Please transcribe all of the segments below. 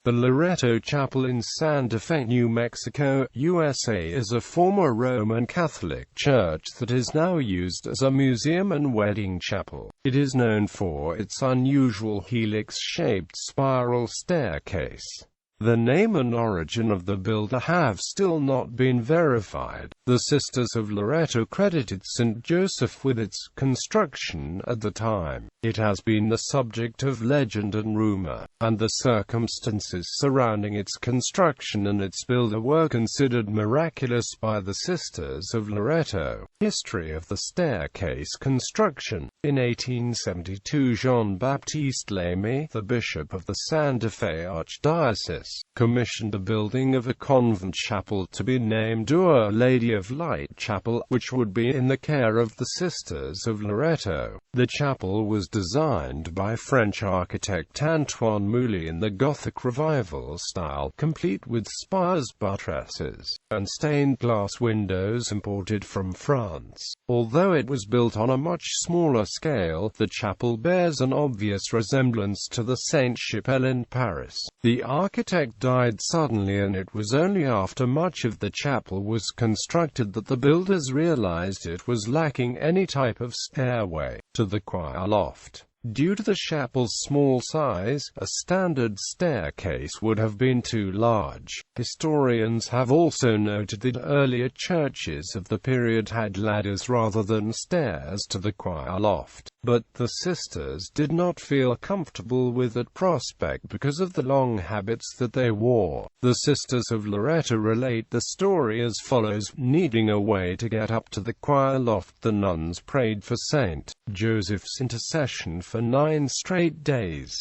The Loretto Chapel in Santa Fe, New Mexico, USA is a former Roman Catholic church that is now used as a museum and wedding chapel. It is known for its unusual helix-shaped spiral staircase. The name and origin of the builder have still not been verified. The Sisters of Loretto credited St. Joseph with its construction at the time. It has been the subject of legend and rumor, and the circumstances surrounding its construction and its builder were considered miraculous by the Sisters of Loretto. History of the staircase construction. In 1872, Jean-Baptiste Lamy, the bishop of the Santa Fe Archdiocese, commissioned the building of a convent chapel to be named Our Lady of Light Chapel, which would be in the care of the Sisters of Loretto. The chapel was designed by French architect Antoine Mouly in the Gothic Revival style, complete with spires, buttresses, and stained glass windows imported from France. Although it was built on a much smaller scale, the chapel bears an obvious resemblance to the Sainte-Chapelle in Paris. The architect died suddenly, and it was only after much of the chapel was constructed that the builders realized it was lacking any type of stairway to the choir loft. Due to the chapel's small size, a standard staircase would have been too large. Historians have also noted that earlier churches of the period had ladders rather than stairs to the choir loft, but the sisters did not feel comfortable with that prospect because of the long habits that they wore. The Sisters of Loretto relate the story as follows: needing a way to get up to the choir loft, the nuns prayed for St. Joseph's intercession for 9 straight days.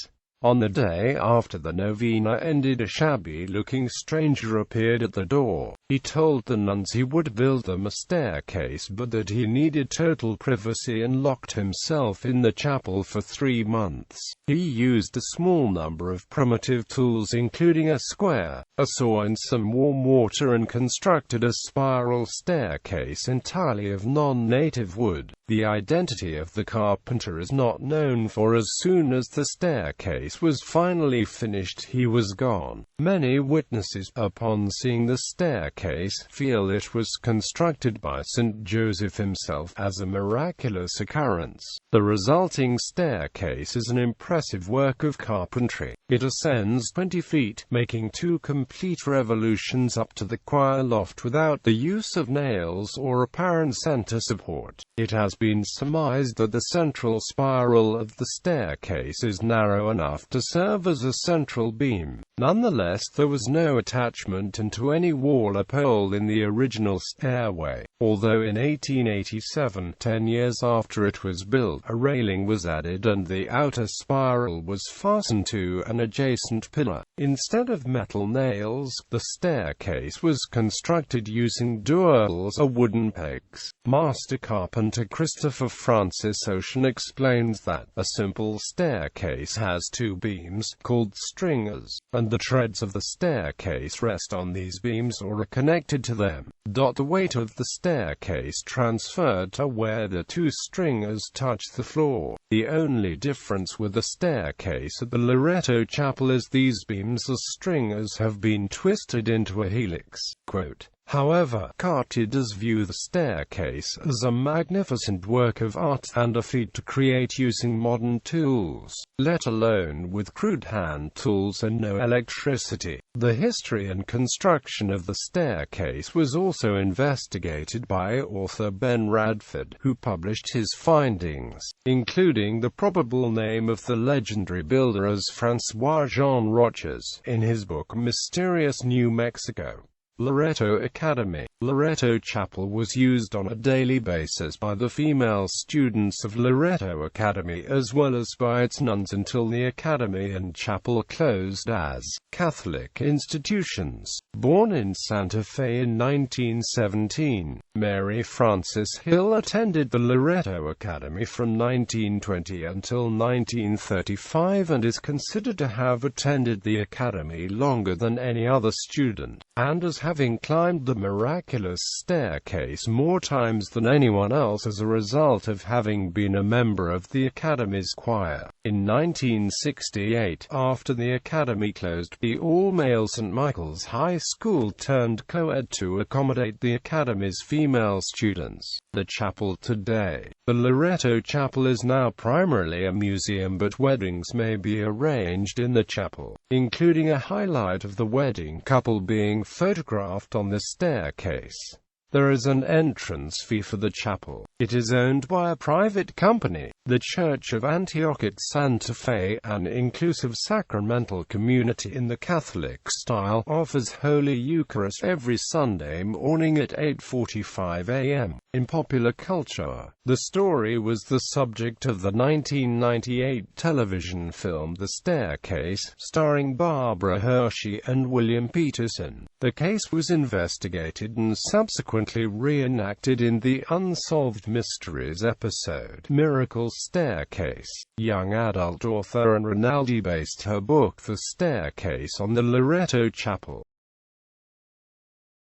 On the day after the novena ended, a shabby-looking stranger appeared at the door. He told the nuns he would build them a staircase, but that he needed total privacy, and locked himself in the chapel for 3 months. He used a small number of primitive tools, including a square, a saw and some warm water, and constructed a spiral staircase entirely of non-native wood. The identity of the carpenter is not known, for as soon as the staircase was finally finished, he was gone. Many witnesses, upon seeing the staircase, feel it was constructed by St. Joseph himself as a miraculous occurrence. The resulting staircase is an impressive work of carpentry. It ascends 20 feet, making 2 complete revolutions up to the choir loft without the use of nails or apparent center support. It has been surmised that the central spiral of the staircase is narrow enough to serve as a central beam. Nonetheless, there was no attachment into any wall or pole in the original stairway, although in 1887, 10 years after it was built, a railing was added and the outer spiral was fastened to an adjacent pillar. Instead of metal nails, the staircase was constructed using dowels or wooden pegs. Master carpenter Christopher Francis Ocean explains that a simple staircase has 2 beams, called stringers, and the treads of the staircase rest on these beams or are connected to them. The weight of the staircase transferred to where the 2 stringers touch the floor. The only difference with the staircase at the Loretto Chapel is these beams or stringers have been twisted into a helix. Quote, however, carters view the staircase as a magnificent work of art and a feat to create using modern tools, let alone with crude hand tools and no electricity. The history and construction of the staircase was also investigated by author Ben Radford, who published his findings, including the probable name of the legendary builder as Francois Jean Roches, in his book Mysterious New Mexico. Loretto Academy. Loretto Chapel was used on a daily basis by the female students of Loretto Academy as well as by its nuns until the academy and chapel closed as Catholic institutions. Born in Santa Fe in 1917, Mary Frances Hill attended the Loretto Academy from 1920 until 1935 and is considered to have attended the academy longer than any other student, and as having climbed the miraculous staircase more times than anyone else as a result of having been a member of the academy's choir. In 1968, after the academy closed, the all-male St. Michael's High School turned co-ed to accommodate the academy's female students. The chapel today. The Loretto Chapel is now primarily a museum, but weddings may be arranged in the chapel, including a highlight of the wedding couple being photographed on the staircase. There is an entrance fee for the chapel. It is owned by a private company. The Church of Antioch-It Santa Fe, an inclusive sacramental community in the Catholic style, offers Holy Eucharist every Sunday morning at 8:45 a.m. In popular culture, the story was the subject of the 1998 television film The Staircase, starring Barbara Hershey and William Peterson. The case was investigated and subsequently reenacted in the Unsolved Mysteries episode Miracle Staircase. Young adult author Ann Rinaldi based her book The Staircase on the Loretto Chapel.